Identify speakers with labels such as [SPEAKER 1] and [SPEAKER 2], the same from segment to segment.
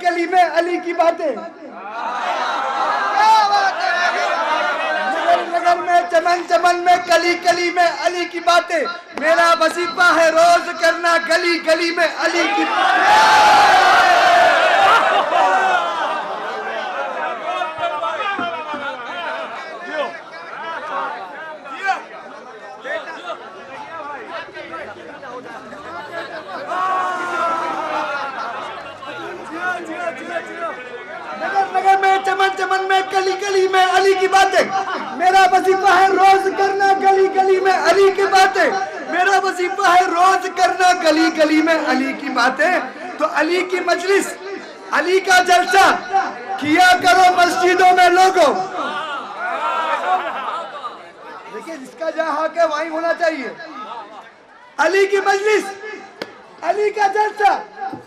[SPEAKER 1] गली में अली की बातें, नगर नगर में चमन चमन में कली कली में अली की बातें। मेरा वजीफा है रोज करना गली गली में अली की नगर नगर में चमन चमन में कली कली में अली की बातें। मेरा वजीफा है रोज करना गली गली में अली की बातें। मेरा वजीफा है रोज करना गली गली में अली की बातें। तो अली की मजलिस, अली का जलसा किया करो मस्जिदों में लोगों। देखिए, जिसका जहाँ हक है वहीं होना चाहिए। अली की मजलिस, अली का जलसा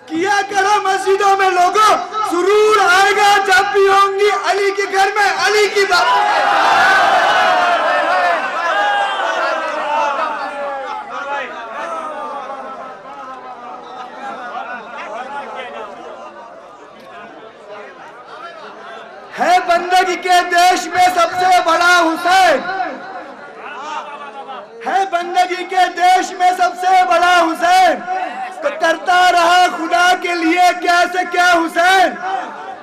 [SPEAKER 1] किया करो मस्जिदों में लोगों। सुरूर आएगा जब भी होंगी अली के घर में अली की बात। है बंदगी के देश में सबसे बड़ा हुसैन, है बंदगी के देश में सबसे बड़ा हुसैन। तो करता रहा खुदा के लिए क्या से क्या हुसैन।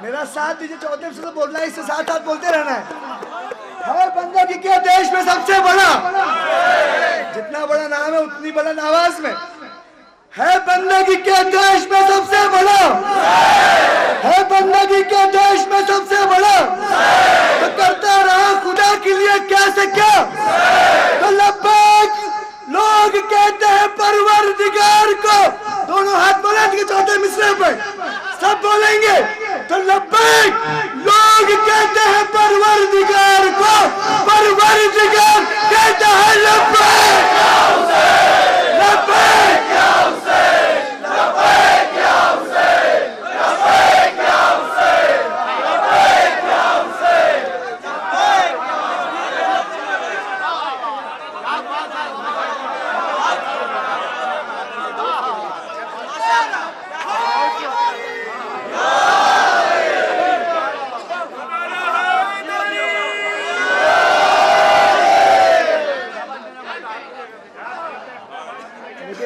[SPEAKER 1] मेरा साथ दीजिए, चौथे से तो बोलना है, इससे साथ साथ बोलते रहना है बंदगी के देश में सबसे बड़ा, जितना बड़ा नाम है उतनी बड़ा आवाज में। है बंदगी के देश में सबसे बड़ा, है बंदगी के देश में सबसे बड़ा। तो करता रहा खुदा के लिए क्या से क्या। तो लब्बैक लोग कहते हैं परवरदिगार को। दोनों हाथ बुलंद के चौथे मिसरे पे सब बोलेंगे। तो लब्बैक लोग कहते हैं परवरदिगार को, परवरदिगार कहता है लब्बैक या हुसैन, लब्बैक या हुसैन, लब्बैक या हुसैन, लब्बैक या हुसैन, लब्बैक या हुसैन।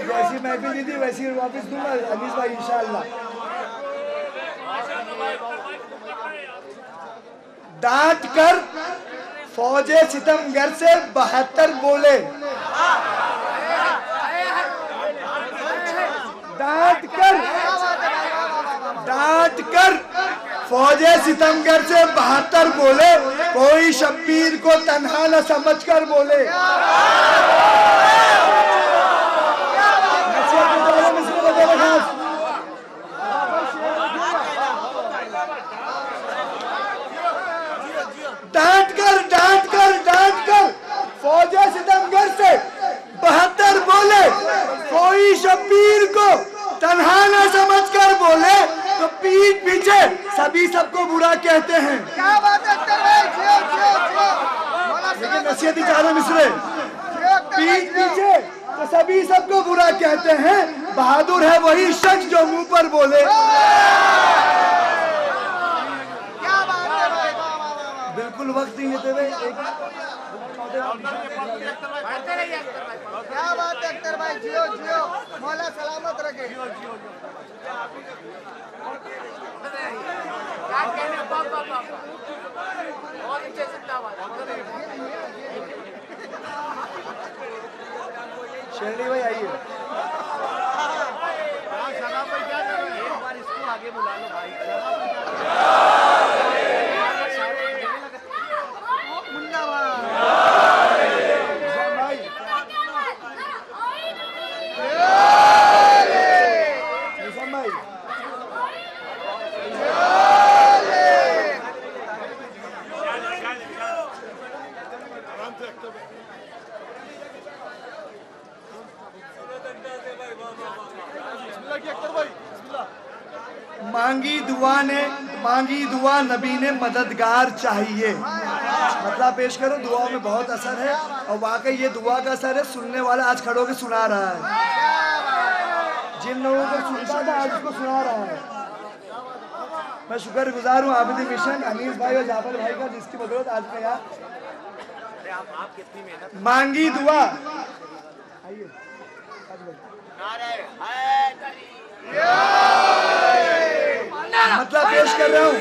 [SPEAKER 1] जैसी महफिल दी थी वैसी वापस दूंगा अनीस भाई इंशाअल्लाह। डांट कर फौजे सितमगर से 72 बोले। डांट कर फौजे सितमगर से 72 बोले। कोई शब्बीर को तन्हा न समझकर बोले। डांट कर फौजे सितमगर से 72 बोले। कोई शब्बीर को तन्हा न समझकर बोले। तो पीठ पीछे सभी सबको बुरा कहते हैं। क्या बात है लेकिन नसीहत चारों मिसरे। पीठ पीछे तो सभी सबको बुरा कहते हैं। बहादुर है वही शख्स जो मुंह पर बोले। क्या बात है भाई, बिल्कुल वक्त नहीं देते हुए क्या बात है अख्तर भाई, जियो जियो, मौला सलामत रखे। बहुत अच्छे से शेरनी भाई आइए। एक बार इसको आगे बुला लो भाई। मुन्ना मांगी दुआ नबी ने मददगार चाहिए। मतलब पेश करो, दुआ में बहुत असर है और वाकई ये दुआ का असर है। सुनने वाला आज खड़ो के सुना रहा है, जिन लोगों को सुनता था आज उसको सुना रहा है। मैं शुक्रगुजार हूँ आबिदी मिशन अनीस भाई और जाफर भाई का, जिसकी बदौलत आज मैं यहाँ मांगी दुआ। आइए मतलब पेश कर रहा हूँ,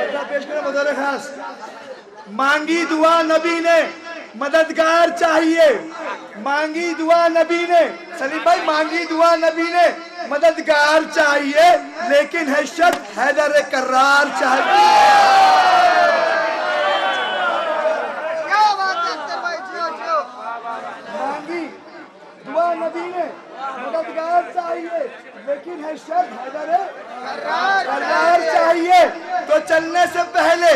[SPEAKER 1] मतलब पेश कर रहा हूँ बतौर खास। मांगी दुआ नबी ने मददगार चाहिए, मांगी दुआ नबी ने, सलीम भाई मांगी दुआ नबी ने मददगार चाहिए, लेकिन है शर्त हैदर करार चाहिए। क्या बात है अख्तर भाई, जियो जियो। मांगी दुआ नबी ने मददगार चाहिए, लेकिन है शर्त हैदर करार चाहिए। तो चलने से पहले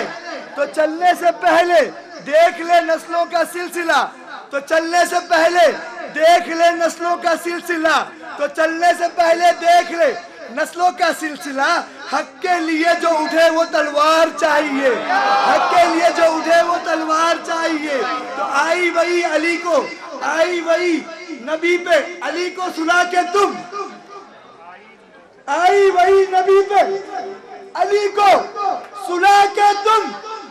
[SPEAKER 1] देख ले नस्लों का सिलसिला, तो चलने से पहले देख ले नस्लों का सिलसिला, तो चलने से पहले देख ले नस्लों का सिलसिला। हक के लिए जो उठे वो तलवार चाहिए, हक के लिए जो उठे वो तलवार चाहिए। तो आई वही अली को, आई वही नबी पे अली को सुला के तुम, आई वही नबी पे अली को सुला के तुम,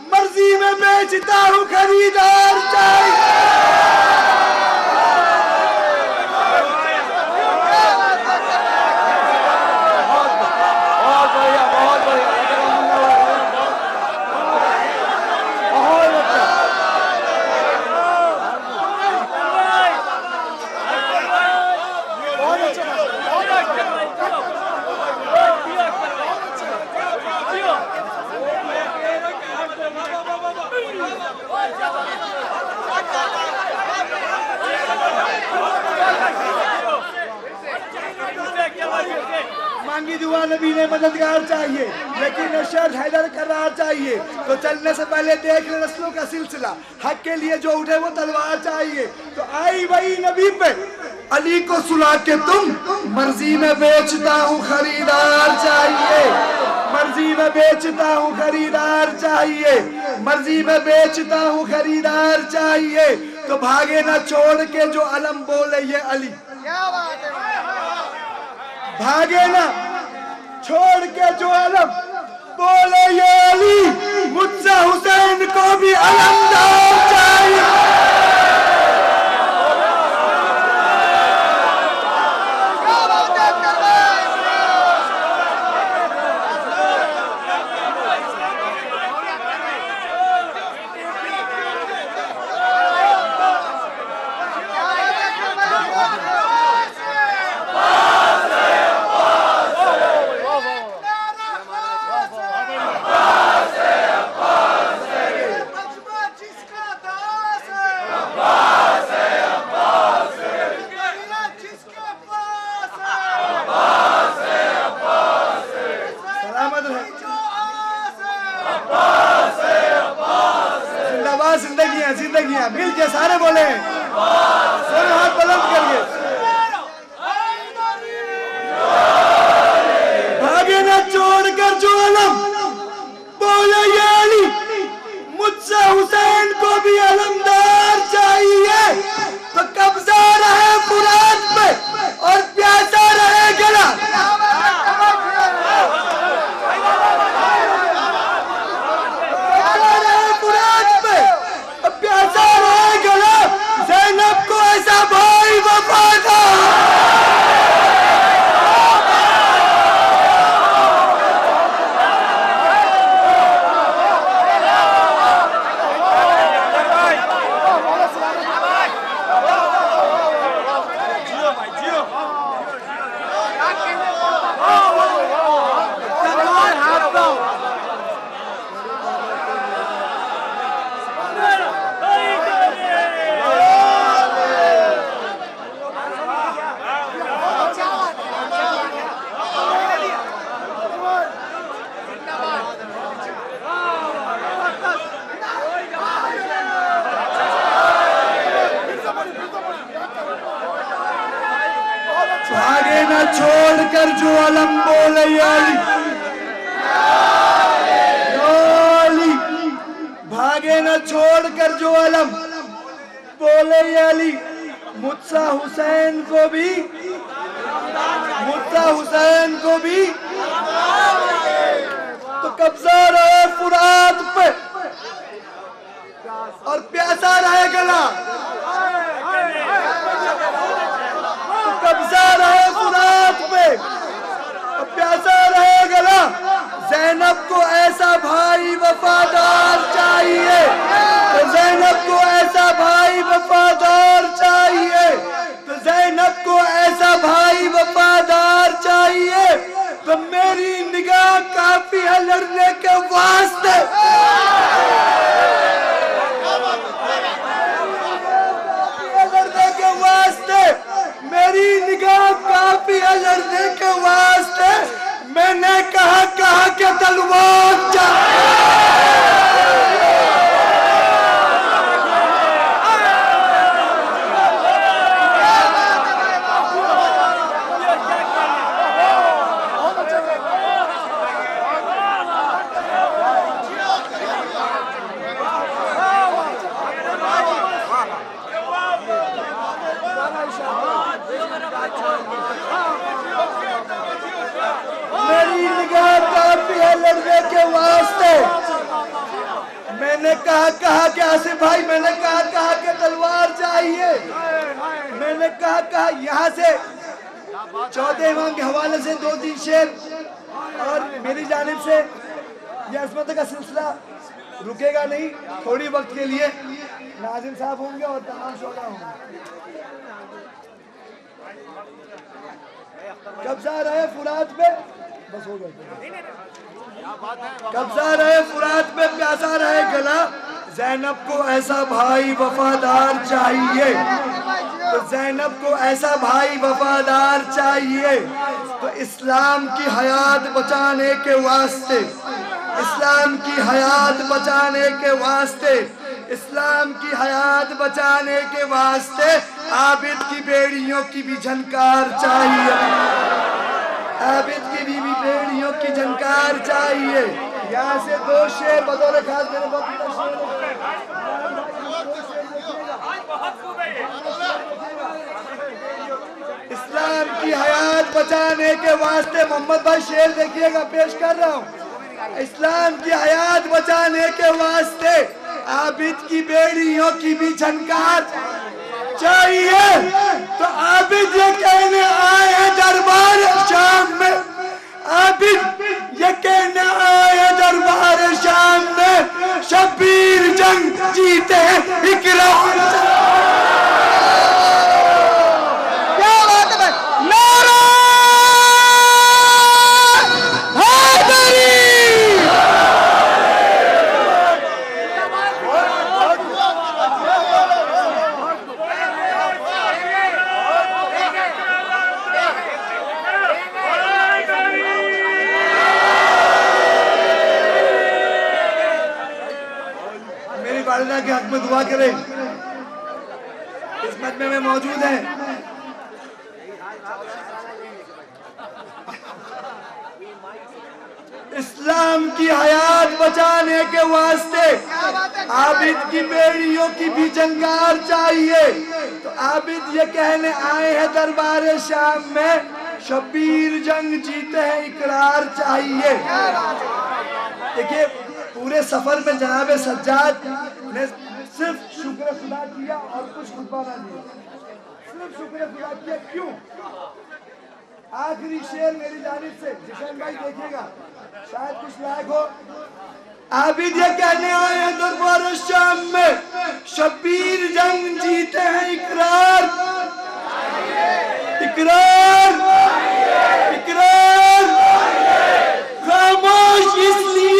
[SPEAKER 1] मर्जी में बेचता हूँ खरीदार चाहिए। मांगी दुआ नबी ने मददगार चाहिए, लेकिन शर्त हैदर करार चाहिए। तो चलने से पहले देख ले नस्लों का सिलसिला, हक के लिए जो उठे वो तलवार चाहिए। तो आई वही नबी पे अली को सुला के तुम, मर्जी में बेचता हूँ खरीदार चाहिए, मर्जी में बेचता हूँ खरीदार चाहिए, मर्जी में बेचता हूँ खरीदार चाहिए। तो भागे ना छोड़ के जो अलम बोले ये अली, क्या बात है, भागे ना छोड़ के जो अलम बोले ये अली, मुझसे हुसैन को भी अलमदार चाहिए। जिंदगियां मिल के सारे बोले, हाथ बुलंद करके, भागे ना छोड़ कर जो अलम बोले ये अली, मुझसे हुसैन को भी अलमदार चाहिए। तो कब्जा रहे फुरात पे और प्यासा रहे गला, ज़ैनब को ऐसा भाई वफादार। भागे न छोड़कर जो अलम बोले अली, भागे न छोड़कर जो अलम बोले अली, मुझसा हुसैन को भी, मुझसा हुसैन को भी कब्जा रहे फुरात पे और प्यासा रहे गला, तो कब्जा रहे फुरात पे और प्यासा रहे गला। ज़ैनब को ऐसा भाई वफादार चाहिए, तो ज़ैनब को ऐसा भाई वफादार चाहिए, तो ज़ैनब को ऐसा भाई वफादार चाहिए। तो मेरी निगाह काफी है लड़ने के वास्ते, लड़ने के वास्ते मेरी निगाह काफी है लड़ने के वास्ते। मैंने कहा कि तलवार मेरी निगाह काफी है लड़ने के वास्ते। मैंने कहा कि आसिफ भाई, मैंने कहा कि तलवार चाहिए। मैंने कहा यहाँ से चौथे इमाम के हवाले से 2-3 शेर और मेरी जानिब से यह अज़मत का सिलसिला रुकेगा नहीं। थोड़ी वक्त के लिए नाज़िम साहब होंगे और तमाम शोधा होंगे। कब्जा रहे फुरात पे, बस हो गया। कब्जा रहे फुरात पे, प्यासा रहे गला। ज़ैनब को ऐसा भाई वफादार चाहिए, तो ज़ैनब को ऐसा भाई वफादार चाहिए। तो इस्लाम की हयात बचाने के वास्ते, इस्लाम की हयात बचाने के वास्ते, इस्लाम की हयात बचाने के वास्ते आबिद की बेड़ियों की भी झनकार चाहिए, आबिद की भी बेड़ियों की झनकार चाहिए। यहाँ से 2 शेर बतौर खास मेरे इस्लाम की हयात बचाने के वास्ते मोहम्मद भाई शेर देखिएगा, पेश कर रहा हूँ। इस्लाम की हयात बचाने के वास्ते आबिद की बेड़ियों की भी झनकार चाहिए। तो आबिद ये कहने आए हैं दरबार शाम में, आबिद ये कहने आए हैं दरबार शाम में, शब्बीर जंग जीते इकरार। क्या बात है भाई, नारा हैदरी। वालिदा के हक में दुआ करें, इस मजमे में मौजूद हैं। इस्लाम की हयात बचाने के वास्ते आबिद की बेड़ियों की भी झनकार चाहिए। तो आबिद ये कहने आए हैं दरबार शाम में, शब्बीर जंग जीते हैं इकरार चाहिए। देखिए पूरे सफर में जनाब सज्जाद ने सिर्फ शुक्र खुदा किया और कुछ खुतबा ना दिया, सिर्फ शुक्र खुदा किया। क्यों? आखिरी शेर मेरी जानिब से जिशन भाई देखिएगा, शायद कुछ लायक हो। आबिद ये कहने आए हैं दरबार शाम में, शब्बीर जंग जीते हैं इकरार, इकरार, इकरार। खामोश इसलिए